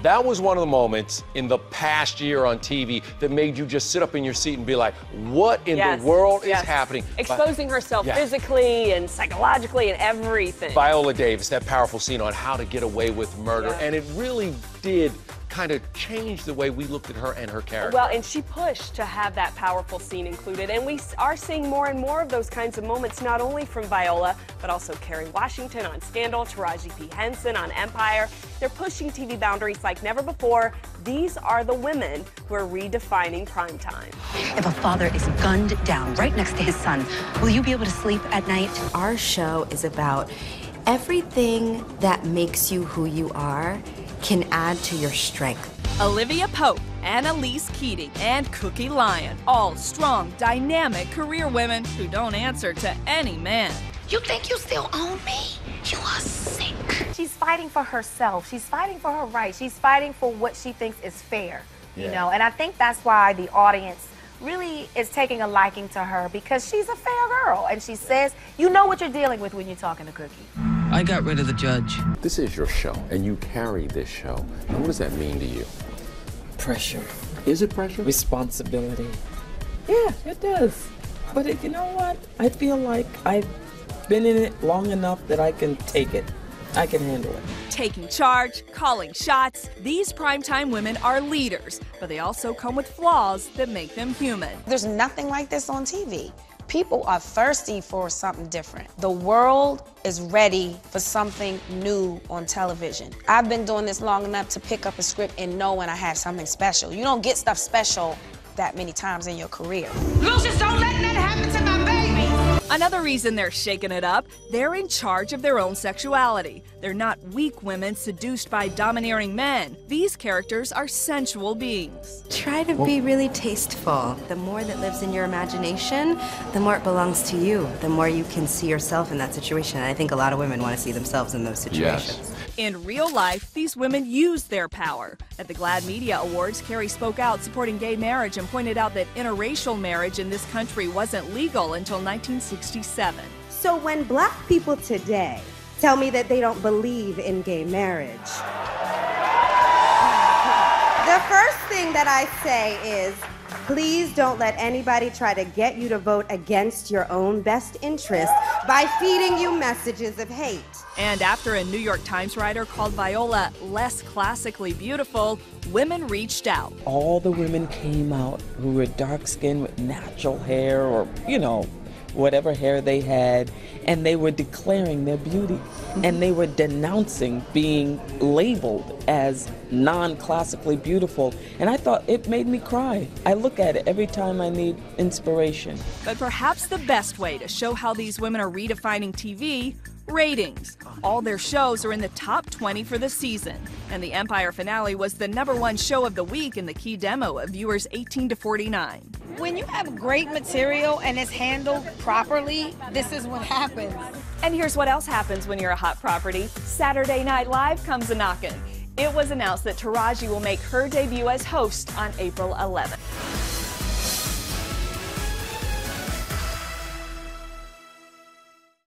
That was one of the moments in the past year on TV that made you just sit up in your seat and be like, what in the world is happening? Exposing herself physically and psychologically and everything. Viola Davis, that powerful scene on how to get away with murder, and it really did kind of change the way we looked at her and her character. Well, and she pushed to have that powerful scene included, and we are seeing more and more of those kinds of moments, not only from Viola, but also Kerry Washington on Scandal, Taraji P. Henson on Empire. They're pushing TV boundaries like never before. These are the women who are redefining primetime. If a father is gunned down right next to his son, will you be able to sleep at night? Our show is about everything that makes you who you are can add to your strength. Olivia Pope, Annalise Keating, and Cookie Lyon, all strong, dynamic career women who don't answer to any man. You think you still own me? You are sick. She's fighting for herself. She's fighting for her rights. She's fighting for what she thinks is fair, you know, and I think that's why the audience really is taking a liking to her, because she's a fair girl, and she says, you know what you're dealing with when you're talking to Cookie. I got rid of the judge. This is your show, and you carry this show. And what does that mean to you? Pressure. Is it pressure? Responsibility. Yeah, it does. But you know what? I feel like I've been in it long enough that I can take it. I can handle it. Taking charge, calling shots, these primetime women are leaders, but they also come with flaws that make them human. There's nothing like this on TV. People are thirsty for something different. The world is ready for something new on television. I've been doing this long enough to pick up a script and know when I have something special. You don't get stuff special that many times in your career. Lucius, don't let that happen to my baby. Another reason they're shaking it up, they're in charge of their own sexuality. They're not weak women seduced by domineering men. These characters are sensual beings. Try to be really tasteful. The more that lives in your imagination, the more it belongs to you, the more you can see yourself in that situation. And I think a lot of women want to see themselves in those situations. Yes. In real life, these women use their power. At the GLAAD Media Awards, Kerry spoke out supporting gay marriage and pointed out that interracial marriage in this country wasn't legal until 1967. So when black people today tell me that they don't believe in gay marriage, the first thing that I say is, please don't let anybody try to get you to vote against your own best interest by feeding you messages of hate. And after a New York Times writer called Viola less classically beautiful, women reached out. All the women came out who were dark-skinned with natural hair or, you know, whatever hair they had, and they were declaring their beauty. And they were denouncing being labeled as non-classically beautiful. And I thought it made me cry. I look at it every time I need inspiration. But perhaps the best way to show how these women are redefining TV, ratings. All their shows are in the top 20 for the season. And the Empire finale was the #1 show of the week in the key demo of viewers 18 to 49. When you have great material and it's handled properly, this is what happens. And here's what else happens when you're a hot property. Saturday Night Live comes a-knockin'. It was announced that Taraji will make her debut as host on April 11th.